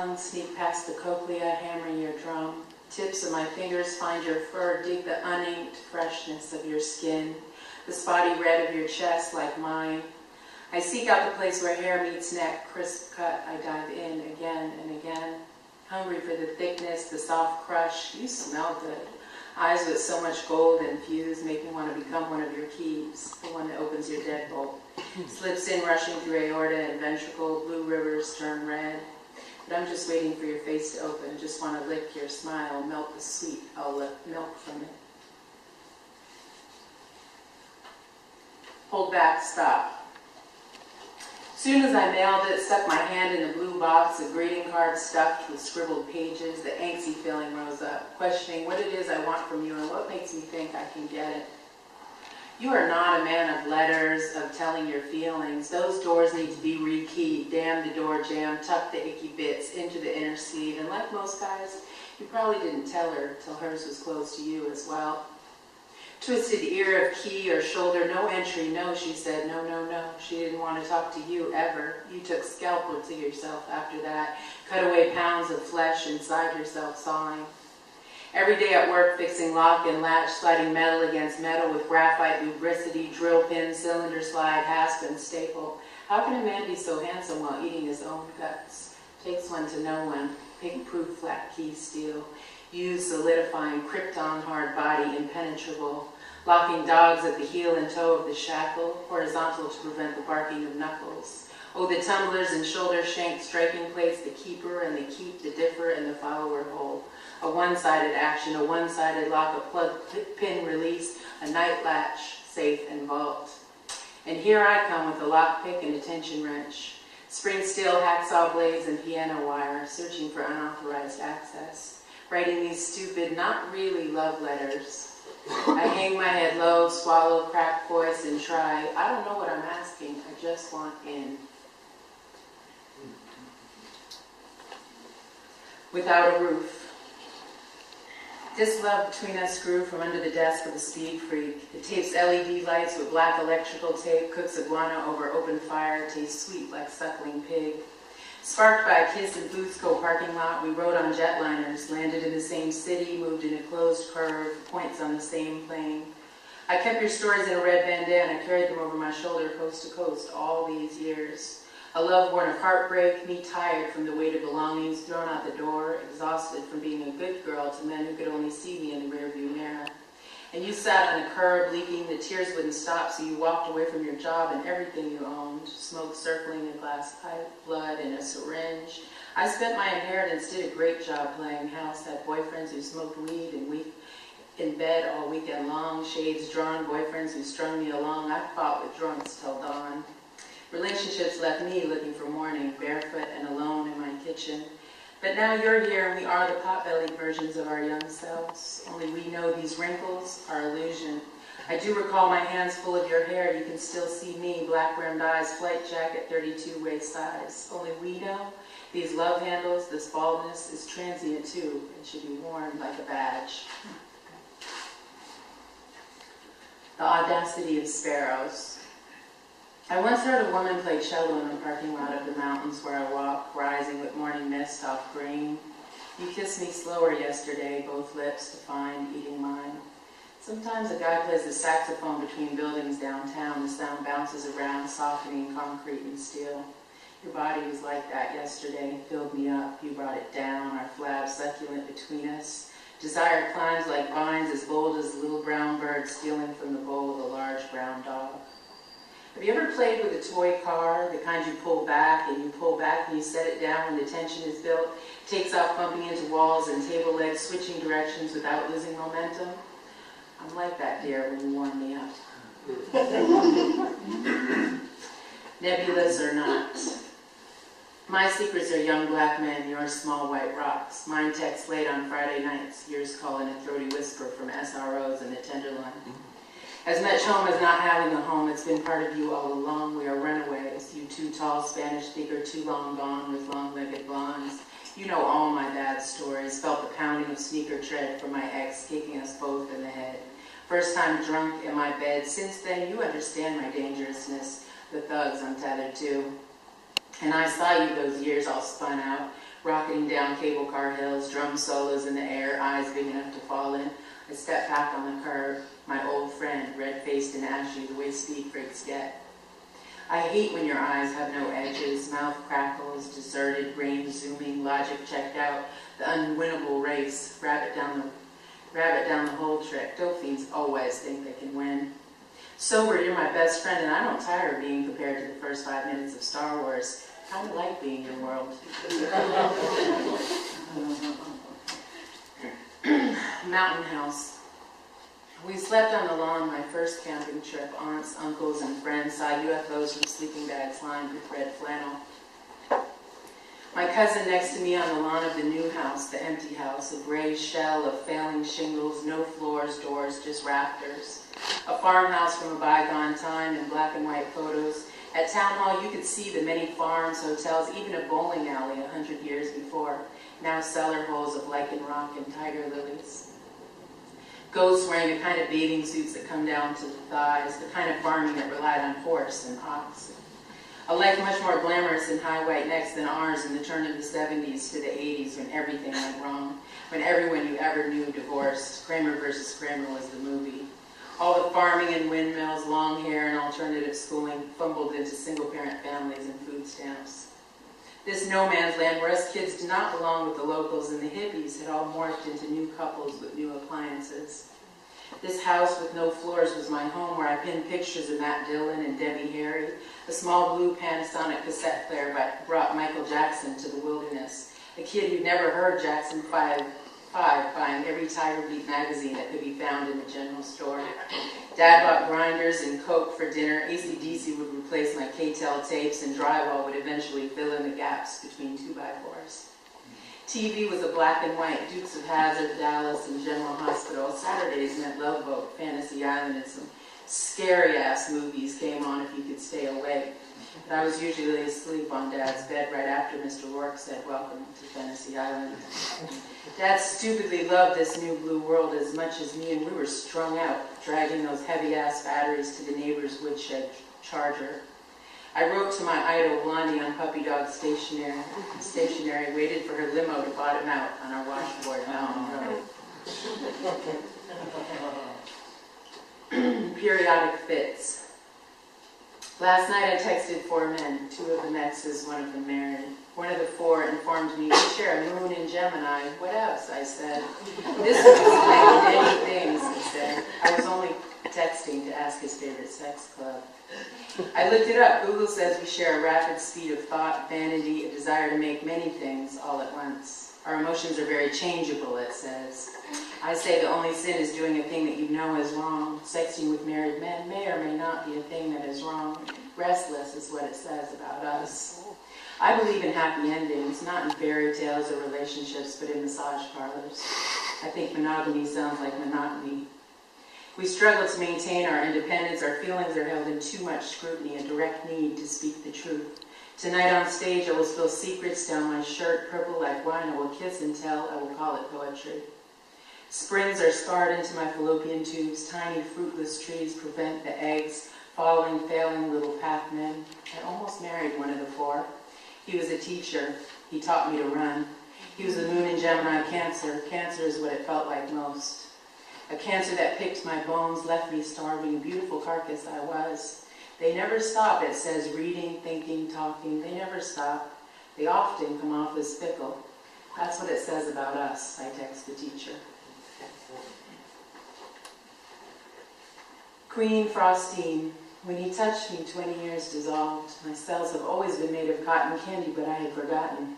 tongue sneak past the cochlea, hammering your drum. Tips of my fingers find your fur, dig the uninked freshness of your skin, the spotty red of your chest like mine. I seek out the place where hair meets neck, crisp cut. I dive in again and again, hungry for the thickness, the soft crush. You smell good. Eyes with so much gold infused make me want to become one of your keys, the one that opens your deadbolt. Slips in, rushing through aorta and ventricle, blue rivers turn red. But I'm just waiting for your face to open, just want to lick your smile, melt the sweet, I'll lick milk from it. Hold back, stop. Soon as I mailed it, stuck my hand in the blue box, a greeting card stuffed with scribbled pages, the angsty feeling rose up, questioning what it is I want from you and what makes me think I can get it. You are not a man of letters, of telling your feelings. Those doors need to be rekeyed, damn the door jamb, tuck the icky bits into the inner sleeve, and like most guys, you probably didn't tell her till hers was closed to you as well. Twisted ear of key or shoulder, no entry, no, she said, no, no, no. She didn't want to talk to you ever. You took scalpel to yourself after that, cut away pounds of flesh inside yourself, sawing. Every day at work, fixing lock and latch, sliding metal against metal with graphite lubricity, drill pin, cylinder slide, hasp, and staple. How can a man be so handsome while eating his own guts? Takes one to know one. Pig-proof flat key steel. Use solidifying, krypton hard body, impenetrable. Locking dogs at the heel and toe of the shackle, horizontal to prevent the barking of knuckles. Oh, the tumblers and shoulder shank striking plates, the keeper and the keep, the differ and the follower hold. A one-sided action, a one-sided lock, a plug pin release, a night latch, safe and vault. And here I come with a lockpick and a tension wrench. Spring steel, hacksaw blades, and piano wire, searching for unauthorized access. Writing these stupid, not really love letters. I hang my head low, swallow, crack voice, and try. I don't know what I'm asking, I just want in. Without a roof. This love between us grew from under the desk of a speed freak. It tapes LED lights with black electrical tape, cooks iguana over open fire, tastes sweet like suckling pig. Sparked by a kiss in Boothco parking lot, we rode on jetliners, landed in the same city, moved in a closed curve, points on the same plane. I kept your stories in a red bandana, carried them over my shoulder coast to coast all these years. A love born of heartbreak, me tired from the weight of belongings, thrown out the door, exhausted from being a good girl to men who could only see me in the rearview mirror. And you sat on a curb, leaking, the tears wouldn't stop, so you walked away from your job and everything you owned. Smoke circling a glass pipe, blood in a syringe. I spent my inheritance, did a great job playing house, had boyfriends who smoked weed and in bed all weekend long, shades drawn, boyfriends who strung me along. I fought with drunks till dawn. Relationships left me looking for morning, barefoot and alone in my kitchen. But now you're here and we are the pot-bellied versions of our young selves. Only we know these wrinkles are illusion. I do recall my hands full of your hair. You can still see me, black-rimmed eyes, flight jacket, 32 waist size. Only we know these love handles, this baldness is transient too and should be worn like a badge. The audacity of sparrows. I once heard a woman play cello in the parking lot of the mountains where I walk, rising with morning mist off green. You kissed me slower yesterday, both lips defined, eating mine. Sometimes a guy plays the saxophone between buildings downtown. The sound bounces around, softening concrete and steel. Your body was like that yesterday, filled me up. You brought it down, our flab succulent between us. Desire climbs like vines as bold as a little brown bird stealing from the bowl of a large brown dog. Have you ever played with a toy car, the kind you pull back and you set it down when the tension is built, takes off bumping into walls and table legs, switching directions without losing momentum? I'm like that, dear, when you warm me up. Nebulous or not. My secrets are young black men, yours small white rocks. Mine text late on Friday nights, yours call in a throaty whisper from SROs in the Tenderloin. As much home as not having a home, it's been part of you all along. We are runaways, you too tall Spanish speaker, too long gone with long-legged blondes. You know all my bad stories, felt the pounding of sneaker tread from my ex, kicking us both in the head. First time drunk in my bed. Since then, you understand my dangerousness, the thugs I'm tethered to. And I saw you those years all spun out, rocketing down cable car hills, drum solos in the air, eyes big enough to fall in. I stepped back on the curb, my old friend, red-faced and ashy the way speed freaks get. I hate when your eyes have no edges, mouth crackles, deserted, brain zooming, logic checked out, the unwinnable race, rabbit down the whole trick. Dope fiends always think they can win. Sober, you're my best friend, and I don't tire of being compared to the first 5 minutes of Star Wars. Kind of like being your world. Mountain house. We slept on the lawn my first camping trip. Aunts, uncles, and friends saw UFOs from sleeping bags lined with red flannel. My cousin next to me on the lawn of the new house, the empty house, a gray shell of failing shingles, no floors, doors, just rafters. A farmhouse from a bygone time in black and white photos. At Town Hall, you could see the many farms, hotels, even a bowling alley 100 years before. Now cellar holes of lichen rock and tiger lilies. Ghosts wearing the kind of bathing suits that come down to the thighs, the kind of farming that relied on horse and ox. A life much more glamorous and high white necks than ours in the turn of the 70s to the 80s when everything went wrong, when everyone you ever knew divorced. Kramer versus Kramer was the movie. All the farming and windmills, long hair, and alternative schooling fumbled into single-parent families and food stamps. This no man's land where us kids did not belong with the locals and the hippies had all morphed into new couples with new appliances. This house with no floors was my home where I pinned pictures of Matt Dillon and Debbie Harry. A small blue Panasonic cassette player brought Michael Jackson to the wilderness. A kid who'd never heard Jackson 5 buying every Tiger Beat magazine that could be found in the general store. Dad bought grinders and Coke for dinner. AC/DC would replace my K-Tel tapes, and drywall would eventually fill in the gaps between 2x4s. TV was a black and white, Dukes of Hazzard, Dallas, and General Hospital. Saturdays meant Love Boat, Fantasy Island, and some scary-ass movies came on if you could stay awake. But I was usually asleep on Dad's bed right after Mr. Rourke said, "Welcome to Fantasy Island." Dad stupidly loved this new blue world as much as me, and we were strung out, dragging those heavy-ass batteries to the neighbor's woodshed charger. I wrote to my idol, Blondie, on puppy dog stationery, waited for her limo to bottom out on our washboard Mountain Road. Periodic fits. Last night I texted 4 men, 2 of them exes, 1 of them married. One of the 4 informed me, "We share a moon in Gemini." "What else?" I said. "This would explain many things," he said. I was only texting to ask his favorite sex club. I looked it up. Google says we share a rapid speed of thought, vanity, a desire to make many things all at once. Our emotions are very changeable, it says. I say the only sin is doing a thing that you know is wrong. Sexting with married men may or may not be a thing that is wrong. Restless is what it says about us. I believe in happy endings, not in fairy tales or relationships, but in massage parlors. I think monogamy sounds like monotony. We struggle to maintain our independence. Our feelings are held in too much scrutiny, a direct need to speak the truth. Tonight on stage, I will spill secrets down my shirt, purple like wine. I will kiss and tell. I will call it poetry. Springs are scarred into my fallopian tubes. Tiny, fruitless trees prevent the eggs. Following, failing little pathmen. I almost married one of the 4. He was a teacher. He taught me to run. He was a moon in Gemini Cancer. Cancer is what it felt like most. A cancer that picked my bones, left me starving, beautiful carcass I was. They never stop, it says, reading, thinking, talking. They never stop. They often come off as fickle. That's what it says about us, I text the teacher. Queen Frostine. When he touched me, 20 years dissolved. My cells have always been made of cotton candy, but I had forgotten.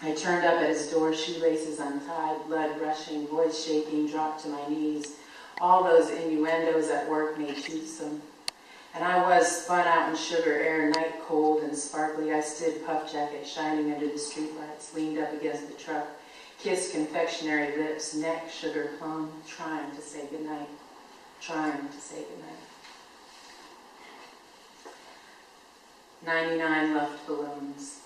I turned up at his door, shoelaces untied, blood rushing, voice shaking, dropped to my knees. All those innuendos at work made toothsome. And I was spun out in sugar air, night cold and sparkly. I stood puff jacket shining under the streetlights, leaned up against the truck, kissed confectionery lips, neck sugar plum, trying to say goodnight, trying to say goodnight. 99 left balloons.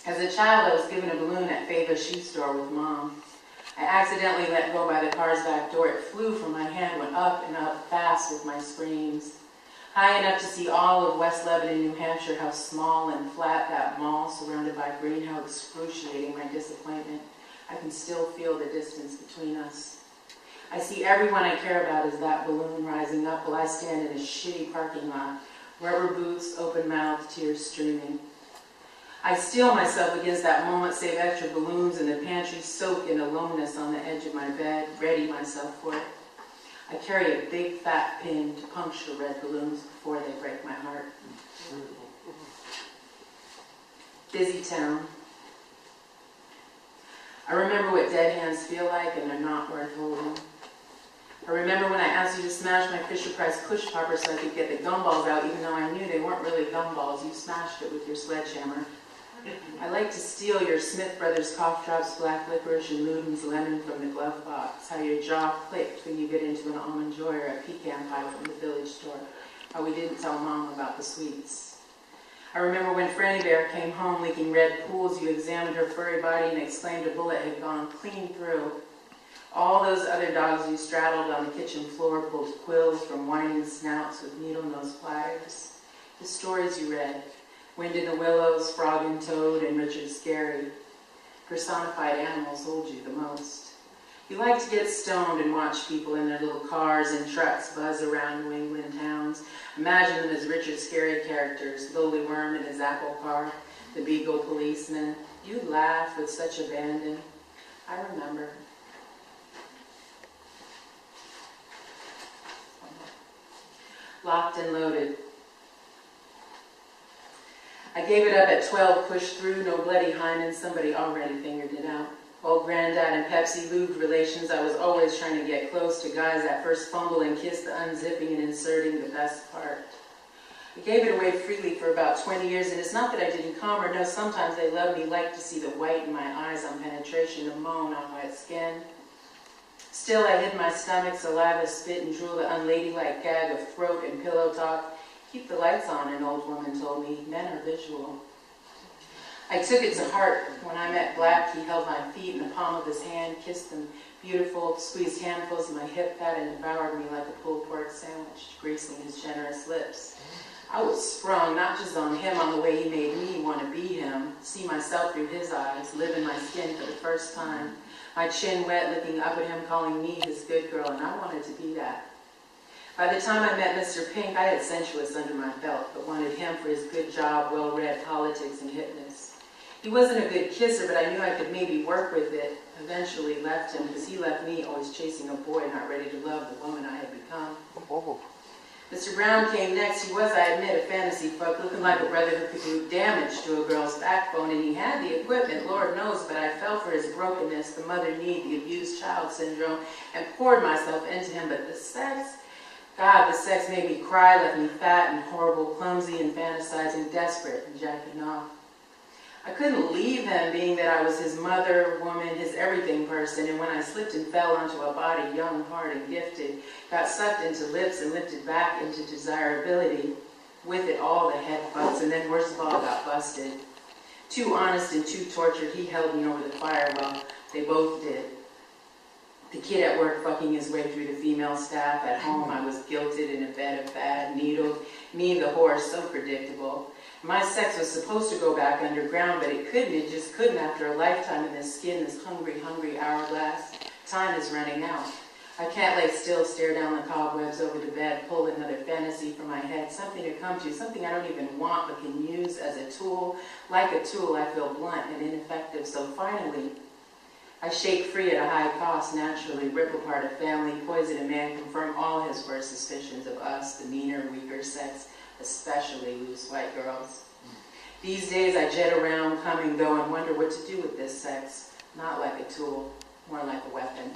As a child, I was given a balloon at Fava's shoe store with Mom. I accidentally let go by the car's back door. It flew from my hand, went up and up fast with my screams. High enough to see all of West Lebanon, New Hampshire, how small and flat that mall surrounded by green, how excruciating my disappointment. I can still feel the distance between us. I see everyone I care about as that balloon rising up while I stand in a shitty parking lot, rubber boots, open mouth, tears streaming. I steel myself against that moment, save extra balloons in the pantry, soak in aloneness on the edge of my bed, ready myself for it. I carry a big fat pin to puncture red balloons before they break my heart. Busy town. I remember what dead hands feel like, and they're not worth holding. I remember when I asked you to smash my Fisher-Price push popper so I could get the gumballs out, even though I knew they weren't really gumballs. You smashed it with your sledgehammer. I like to steal your Smith Brothers cough drops, black licorice, and Luden's lemon from the glove box. How your jaw clicked when you get into an almond joy or a pecan pie from the village store. How we didn't tell Mom about the sweets. I remember when Franny Bear came home leaking red pools, you examined her furry body and exclaimed a bullet had gone clean through. All those other dogs you straddled on the kitchen floor pulled quills from whining snouts with needle-nose pliers. The stories you read. Wind in the Willows, Frog and Toad, and Richard Scarry. Personified animals hold you the most. You like to get stoned and watch people in their little cars and trucks buzz around New England towns. Imagine them as Richard Scarry characters, Lowly Worm in his apple car, the Beagle policeman. You'd laugh with such abandon. I remember. Locked and loaded. I gave it up at 12, pushed through, no bloody hymen, somebody already fingered it out. Old Granddad and Pepsi lubed relations, I was always trying to get close to guys that first fumble and kiss the unzipping and inserting the best part. I gave it away freely for about 20 years, and it's not that I didn't come or no, sometimes they loved me, liked to see the white in my eyes on penetration, the moan on wet skin. Still, I hid my stomach, saliva, spit, and drool, the unladylike gag of throat and pillow talk. Keep the lights on, an old woman told me. Men are visual. I took it to heart. When I met Black, he held my feet in the palm of his hand, kissed them beautiful, squeezed handfuls of my hip pad, and devoured me like a pulled pork sandwich, greasing his generous lips. I was sprung, not just on him, on the way he made me want to be him, see myself through his eyes, live in my skin for the first time. My chin wet, looking up at him, calling me his good girl, and I wanted to be that. By the time I met Mr. Pink, I had sensuous under my belt, but wanted him for his good job, well-read politics, and hipness. He wasn't a good kisser, but I knew I could maybe work with it. Eventually left him, because he left me always chasing a boy, not ready to love the woman I had become. Oh. Mr. Brown came next. He was, I admit, a fantasy fuck, looking like a brother who could do damage to a girl's backbone, and he had the equipment, Lord knows, but I fell for his brokenness, the mother need, the abused child syndrome, and poured myself into him, but the sex... God, the sex made me cry, left me fat and horrible, clumsy and fantasizing, desperate and jacking off. I couldn't leave him, being that I was his mother, woman, his everything person, and when I slipped and fell onto a body young, hard, and gifted, got sucked into lips and lifted back into desirability, with it all the head butts, and then worst of all got busted. Too honest and too tortured, he held me over the fire, well, they both did. The kid at work fucking his way through the female staff. At home, I was guilted in a bed of fat, needled. Me, the whore, so predictable. My sex was supposed to go back underground, but it couldn't. It just couldn't after a lifetime in this skin, this hungry, hungry hourglass. Time is running out. I can't lay still, stare down the cobwebs over the bed, pull another fantasy from my head, something to come to, something I don't even want but can use as a tool. Like a tool, I feel blunt and ineffective, so finally, I shake free at a high cost, naturally, rip apart a family, poison a man, confirm all his worst suspicions of us, the meaner, weaker sex, especially loose white girls. These days I jet around, come and go, and wonder what to do with this sex. Not like a tool, more like a weapon.